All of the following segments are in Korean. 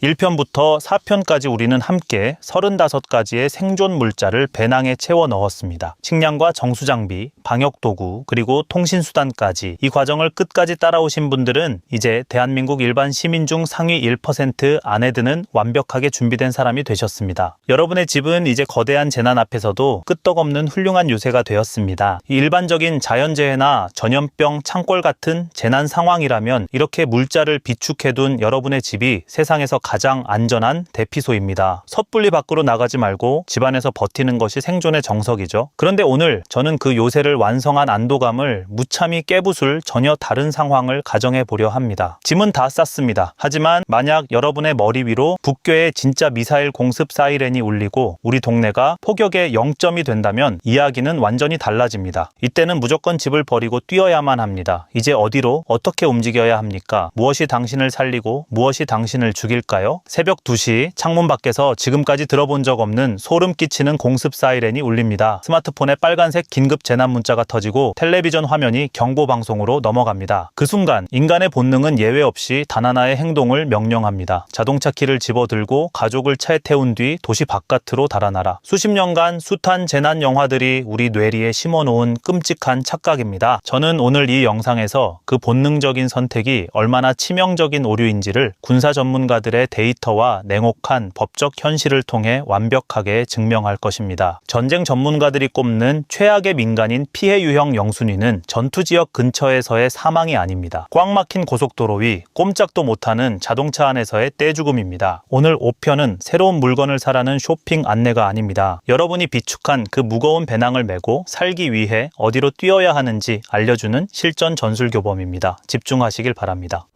1편부터 4편까지 우리는 함께 35가지의 생존 물자를 배낭에 채워 넣었습니다. 식량과 정수장비, 방역도구, 그리고 통신수단까지. 이 과정을 끝까지 따라오신 분들은 이제 대한민국 일반 시민 중 상위 1% 안에 드는 완벽하게 준비된 사람이 되셨습니다. 여러분의 집은 이제 거대한 재난 앞에서도 끄떡없는 훌륭한 요새가 되었습니다. 이 일반적인 자연재해나 전염병, 창궐 같은 재난 상황이라면 이렇게 물자를 비축해둔 여러분의 집이 세상에서 가장 안전한 대피소입니다. 섣불리 밖으로 나가지 말고 집안에서 버티는 것이 생존의 정석이죠. 그런데 오늘 저는 그 요새를 완성한 안도감을 무참히 깨부술 전혀 다른 상황을 가정해 보려 합니다. 짐은 다 쌌습니다. 하지만 만약 여러분의 머리 위로 북괴의 진짜 미사일 공습 사이렌이 울리고 우리 동네가 폭격의 0점이 된다면 이야기는 완전히 달라집니다. 이때는 무조건 집을 버리고 뛰어야만 합니다. 이제 어디로 어떻게 움직여야 합니까? 무엇이 당신을 살리고 무엇이 당신을 죽일까요? 새벽 2시 창문 밖에서 지금까지 들어본 적 없는 소름 끼치는 공습 사이렌이 울립니다. 스마트폰에 빨간색 긴급 재난 문자가 터지고 텔레비전 화면이 경보 방송으로 넘어갑니다. 그 순간 인간의 본능은 예외 없이 단 하나의 행동을 명령합니다. 자동차 키를 집어들고 가족을 차에 태운 뒤 도시 바깥으로 달아나라. 수십 년간 숱한 재난 영화들이 우리 뇌리에 심어놓은 끔찍한 착각입니다. 저는 오늘 이 영상에서 그 본능적인 선택이 얼마나 치명적인 오류인지를 군사 전문가들의 데이터와 냉혹한 법적 현실을 통해 완벽하게 증명할 것입니다. 전쟁 전문가들이 꼽는 최악의 민간인 피해 유형 영순위는 전투지역 근처에서의 사망이 아닙니다. 꽉 막힌 고속도로 위 꼼짝도 못하는 자동차 안에서의 떼죽음입니다. 오늘 5편은 새로운 물건을 사라는 쇼핑 안내가 아닙니다. 여러분이 비축한 그 무거운 배낭을 메고 살기 위해 어디로 뛰어야 하는지 알려주는 실전 전술교범입니다. 집중하시길 바랍니다.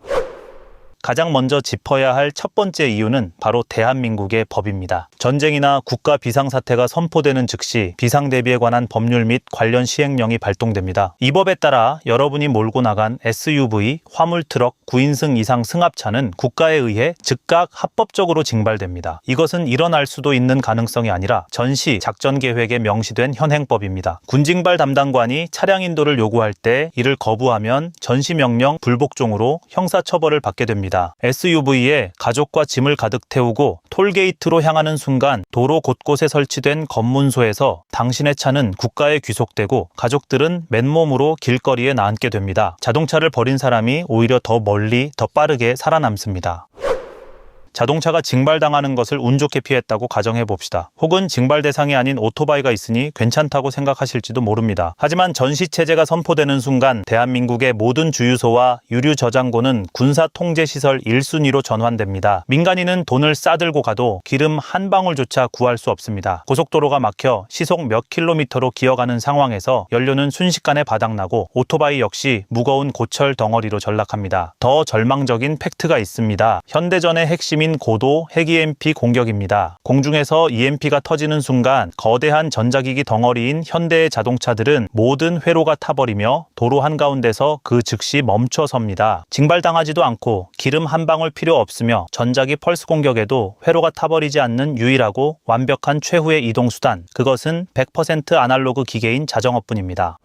가장 먼저 짚어야 할 첫 번째 이유는 바로 대한민국의 법입니다. 전쟁이나 국가 비상사태가 선포되는 즉시 비상대비에 관한 법률 및 관련 시행령이 발동됩니다. 이 법에 따라 여러분이 몰고 나간 SUV, 화물트럭, 9인승 이상 승합차는 국가에 의해 즉각 합법적으로 징발됩니다. 이것은 일어날 수도 있는 가능성이 아니라 전시 작전계획에 명시된 현행법입니다. 군징발 담당관이 차량 인도를 요구할 때 이를 거부하면 전시명령 불복종으로 형사처벌을 받게 됩니다. SUV에 가족과 짐을 가득 태우고 톨게이트로 향하는 순간 도로 곳곳에 설치된 검문소에서 당신의 차는 국가에 귀속되고 가족들은 맨몸으로 길거리에 나앉게 됩니다. 자동차를 버린 사람이 오히려 더 멀리, 더 빠르게 살아남습니다. 자동차가 징발당하는 것을 운 좋게 피했다고 가정해 봅시다. 혹은 징발 대상이 아닌 오토바이가 있으니 괜찮다고 생각하실지도 모릅니다. 하지만 전시체제가 선포되는 순간 대한민국의 모든 주유소와 유류 저장고는 군사통제시설 1순위로 전환됩니다. 민간인은 돈을 싸들고 가도 기름 한 방울조차 구할 수 없습니다. 고속도로가 막혀 시속 몇 킬로미터로 기어가는 상황에서 연료는 순식간에 바닥나고 오토바이 역시 무거운 고철 덩어리로 전락합니다. 더 절망적인 팩트가 있습니다. 현대전의 핵심인 고도 핵 EMP 공격입니다. 공중에서 EMP가 터지는 순간 거대한 전자기기 덩어리인 현대의 자동차들은 모든 회로가 타버리며 도로 한가운데서 그 즉시 멈춰섭니다. 징발당하지도 않고 기름 한 방울 필요 없으며 전자기 펄스 공격에도 회로가 타버리지 않는 유일하고 완벽한 최후의 이동수단, 그것은 100% 아날로그 기계인 자전거뿐입니다.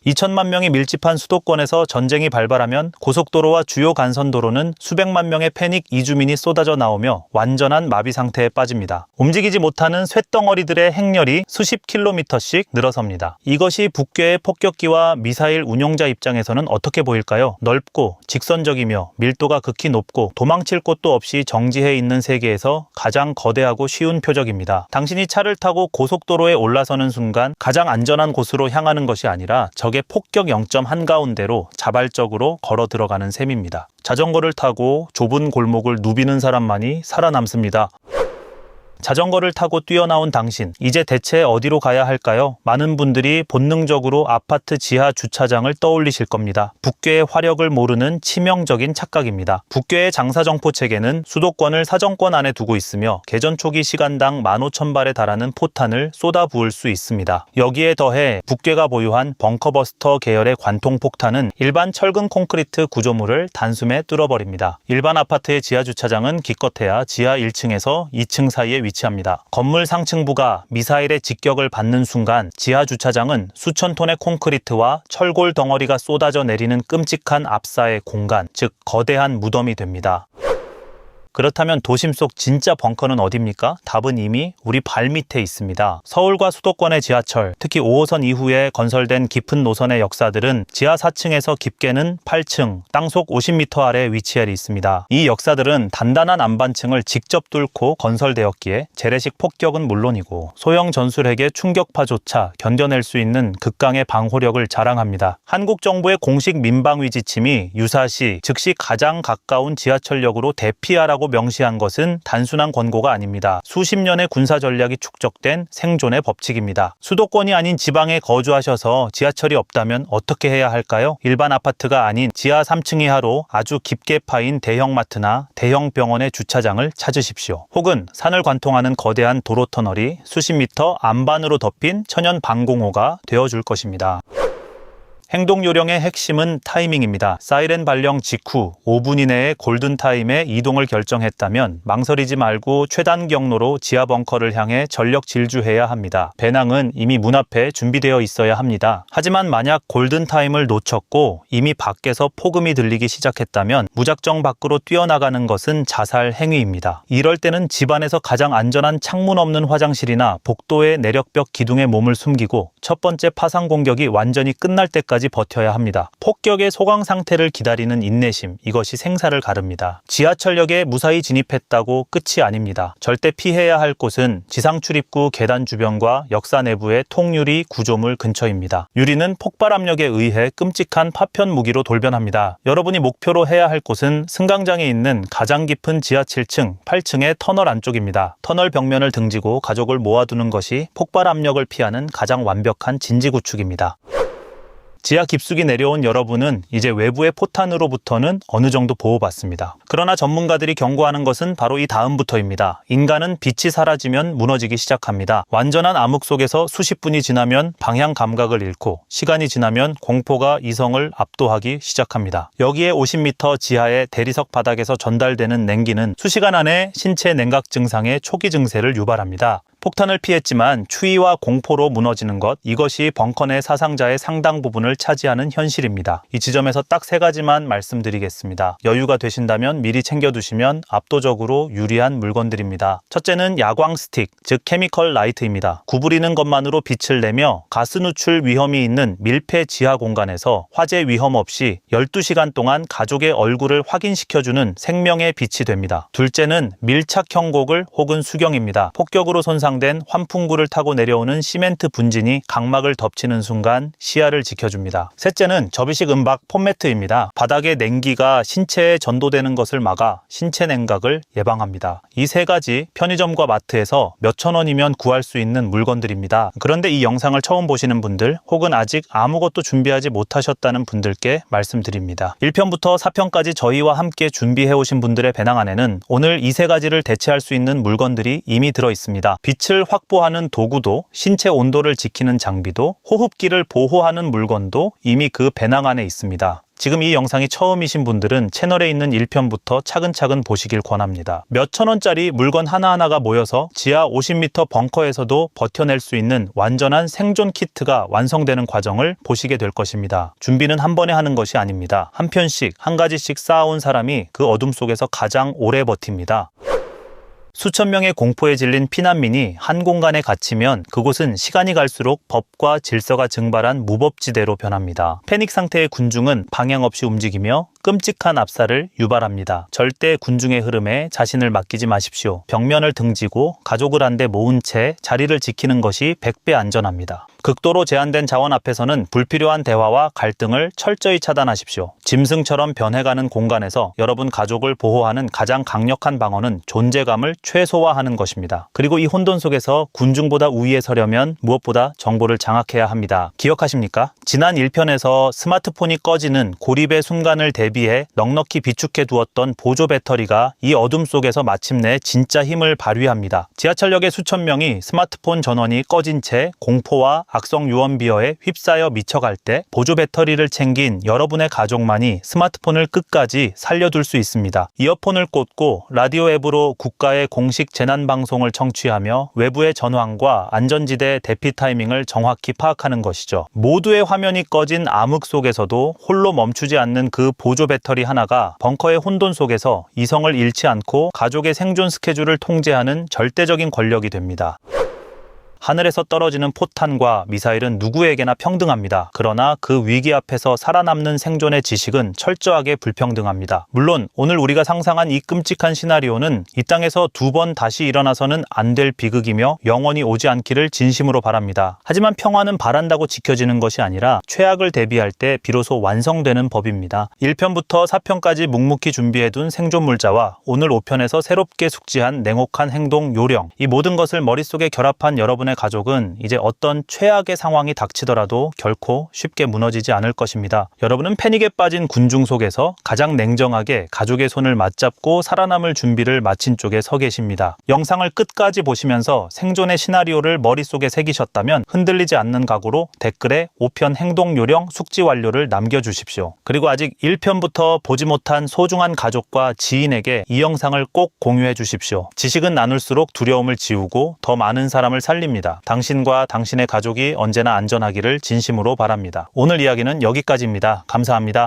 2천만 명이 밀집한 수도권에서 전쟁이 발발하면 고속도로와 주요 간선도로는 수백만 명의 패닉 이주민이 쏟아져 나오며 완전한 마비 상태에 빠집니다. 움직이지 못하는 쇳덩어리들의 행렬이 수십 킬로미터씩 늘어섭니다. 이것이 북괴의 폭격기와 미사일 운용자 입장에서는 어떻게 보일까요? 넓고 직선적이며 밀도가 극히 높고 도망칠 곳도 없이 정지해 있는 세계에서 가장 거대하고 쉬운 표적입니다. 당신이 차를 타고 고속도로에 올라서는 순간 가장 안전한 곳으로 향하는 것이 아니라 적의 폭격 0점 한가운데로 자발적으로 걸어 들어가는 셈입니다. 자전거를 타고 좁은 골목을 누비는 사람만이 살아남습니다. 자전거를 타고 뛰어나온 당신, 이제 대체 어디로 가야 할까요? 많은 분들이 본능적으로 아파트 지하 주차장을 떠올리실 겁니다. 북괴의 화력을 모르는 치명적인 착각입니다. 북괴의 장사정포 체계는 수도권을 사정권 안에 두고 있으며 개전 초기 시간당 15,000발에 달하는 포탄을 쏟아부을 수 있습니다. 여기에 더해 북괴가 보유한 벙커버스터 계열의 관통폭탄은 일반 철근 콘크리트 구조물을 단숨에 뚫어버립니다. 일반 아파트의 지하 주차장은 기껏해야 지하 1층에서 2층 사이에 위치합니다. 건물 상층부가 미사일의 직격을 받는 순간 지하 주차장은 수천 톤의 콘크리트와 철골 덩어리가 쏟아져 내리는 끔찍한 압사의 공간, 즉 거대한 무덤이 됩니다. 그렇다면 도심 속 진짜 벙커는 어디입니까? 답은 이미 우리 발 밑에 있습니다. 서울과 수도권의 지하철, 특히 5호선 이후에 건설된 깊은 노선의 역사들은 지하 4층에서 깊게는 8층, 땅속 50m 아래 위치해 있습니다. 이 역사들은 단단한 안반층을 직접 뚫고 건설되었기에 재래식 폭격은 물론이고 소형 전술핵의 충격파조차 견뎌낼 수 있는 극강의 방호력을 자랑합니다. 한국 정부의 공식 민방위 지침이 유사시, 즉시 가장 가까운 지하철역으로 대피하라고 명시한 것은 단순한 권고가 아닙니다. 수십 년의 군사 전략이 축적된 생존의 법칙입니다. 수도권이 아닌 지방에 거주하셔서 지하철이 없다면 어떻게 해야 할까요? 일반 아파트가 아닌 지하 3층 이하로 아주 깊게 파인 대형마트나 대형 병원의 주차장을 찾으십시오. 혹은 산을 관통하는 거대한 도로 터널이 수십 미터 안반으로 덮인 천연 방공호가 되어줄 것입니다. 행동 요령의 핵심은 타이밍입니다. 사이렌 발령 직후 5분 이내에 골든타임에 이동을 결정했다면 망설이지 말고 최단 경로로 지하 벙커를 향해 전력 질주해야 합니다. 배낭은 이미 문 앞에 준비되어 있어야 합니다. 하지만 만약 골든타임을 놓쳤고 이미 밖에서 폭음이 들리기 시작했다면 무작정 밖으로 뛰어나가는 것은 자살 행위입니다. 이럴 때는 집안에서 가장 안전한 창문 없는 화장실이나 복도의 내력벽 기둥에 몸을 숨기고 첫 번째 파상 공격이 완전히 끝날 때까지 버텨야 합니다. 폭격의 소강 상태를 기다리는 인내심, 이것이 생사를 가릅니다. 지하철역에 무사히 진입했다고 끝이 아닙니다. 절대 피해야 할 곳은 지상 출입구 계단 주변과 역사 내부의 통유리 구조물 근처입니다. 유리는 폭발 압력에 의해 끔찍한 파편 무기로 돌변합니다. 여러분이 목표로 해야 할 곳은 승강장에 있는 가장 깊은 지하 7층, 8층의 터널 안쪽입니다. 터널 벽면을 등지고 가족을 모아두는 것이 폭발 압력을 피하는 가장 완벽한 진지 구축입니다. 지하 깊숙이 내려온 여러분은 이제 외부의 포탄으로부터는 어느 정도 보호받습니다. 그러나 전문가들이 경고하는 것은 바로 이 다음부터입니다. 인간은 빛이 사라지면 무너지기 시작합니다. 완전한 암흑 속에서 수십 분이 지나면 방향 감각을 잃고 시간이 지나면 공포가 이성을 압도하기 시작합니다. 여기에 50m 지하의 대리석 바닥에서 전달되는 냉기는 수시간 안에 신체 냉각 증상의 초기 증세를 유발합니다. 폭탄을 피했지만 추위와 공포로 무너지는 것, 이것이 벙커 내 사상자의 상당 부분을 차지하는 현실입니다. 이 지점에서 딱 3가지만 말씀드리겠습니다. 여유가 되신다면 미리 챙겨두시면 압도적으로 유리한 물건들입니다. 첫째는 야광 스틱, 즉 케미컬 라이트입니다. 구부리는 것만으로 빛을 내며 가스 누출 위험이 있는 밀폐 지하 공간에서 화재 위험 없이 12시간 동안 가족의 얼굴을 확인시켜주는 생명의 빛이 됩니다. 둘째는 밀착형 고글 혹은 수경입니다. 폭격으로 손상된 환풍구를 타고 내려오는 시멘트 분진이 각막을 덮치는 순간 시야를 지켜줍니다. 셋째는 접이식 은박 폼매트입니다. 바닥의 냉기가 신체에 전도되는 것을 막아 신체 냉각을 예방합니다. 이 3가지 편의점과 마트에서 몇천 원이면 구할 수 있는 물건들입니다. 그런데 이 영상을 처음 보시는 분들 혹은 아직 아무것도 준비하지 못하셨다는 분들께 말씀드립니다. 1편부터 4편까지 저희와 함께 준비해 오신 분들의 배낭 안에는 오늘 이 3가지를 대체할 수 있는 물건들이 이미 들어 있습니다. 빛을 확보하는 도구도, 신체 온도를 지키는 장비도, 호흡기를 보호하는 물건도 이미 그 배낭 안에 있습니다. 지금 이 영상이 처음이신 분들은 채널에 있는 1편부터 차근차근 보시길 권합니다. 몇천 원짜리 물건 하나하나가 모여서 지하 50m 벙커에서도 버텨낼 수 있는 완전한 생존 키트가 완성되는 과정을 보시게 될 것입니다. 준비는 한 번에 하는 것이 아닙니다. 한 편씩, 한 가지씩 쌓아온 사람이 그 어둠 속에서 가장 오래 버팁니다. 수천 명의 공포에 질린 피난민이 한 공간에 갇히면 그곳은 시간이 갈수록 법과 질서가 증발한 무법지대로 변합니다. 패닉 상태의 군중은 방향 없이 움직이며 끔찍한 압살을 유발합니다. 절대 군중의 흐름에 자신을 맡기지 마십시오. 벽면을 등지고 가족을 한데 모은 채 자리를 지키는 것이 100배 안전합니다. 극도로 제한된 자원 앞에서는 불필요한 대화와 갈등을 철저히 차단하십시오. 짐승처럼 변해가는 공간에서 여러분 가족을 보호하는 가장 강력한 방어는 존재감을 최소화하는 것입니다. 그리고 이 혼돈 속에서 군중보다 우위에 서려면 무엇보다 정보를 장악해야 합니다. 기억하십니까? 지난 1편에서 스마트폰이 꺼지는 고립의 순간을 대비해 넉넉히 비축해 두었던 보조 배터리가 이 어둠 속에서 마침내 진짜 힘을 발휘합니다. 지하철역의 수천 명이 스마트폰 전원이 꺼진 채 공포와 악성 유언비어에 휩싸여 미쳐갈 때 보조 배터리를 챙긴 여러분의 가족만이 스마트폰을 끝까지 살려둘 수 있습니다. 이어폰을 꽂고 라디오 앱으로 국가의 공식 재난방송을 청취하며 외부의 전황과 안전지대 대피 타이밍을 정확히 파악하는 것이죠. 모두의 화면이 꺼진 암흑 속에서도 홀로 멈추지 않는 그 보조 배터리 하나가 벙커의 혼돈 속에서 이성을 잃지 않고 가족의 생존 스케줄을 통제하는 절대적인 권력이 됩니다. 하늘에서 떨어지는 포탄과 미사일은 누구에게나 평등합니다. 그러나 그 위기 앞에서 살아남는 생존의 지식은 철저하게 불평등합니다. 물론 오늘 우리가 상상한 이 끔찍한 시나리오는 이 땅에서 2번 다시 일어나서는 안 될 비극이며 영원히 오지 않기를 진심으로 바랍니다. 하지만 평화는 바란다고 지켜지는 것이 아니라 최악을 대비할 때 비로소 완성되는 법입니다. 1편부터 4편까지 묵묵히 준비해둔 생존 물자와 오늘 5편에서 새롭게 숙지한 냉혹한 행동 요령, 이 모든 것을 머릿속에 결합한 여러분의 가족은 이제 어떤 최악의 상황이 닥치더라도 결코 쉽게 무너지지 않을 것입니다. 여러분은 패닉에 빠진 군중 속에서 가장 냉정하게 가족의 손을 맞잡고 살아남을 준비를 마친 쪽에 서 계십니다. 영상을 끝까지 보시면서 생존의 시나리오를 머릿속에 새기셨다면 흔들리지 않는 각오로 댓글에 5편 행동 요령 숙지 완료를 남겨주십시오. 그리고 아직 1편부터 보지 못한 소중한 가족과 지인에게 이 영상을 꼭 공유해 주십시오. 지식은 나눌수록 두려움을 지우고 더 많은 사람을 살립니다. 당신과 당신의 가족이 언제나 안전하기를 진심으로 바랍니다. 오늘 이야기는 여기까지입니다. 감사합니다.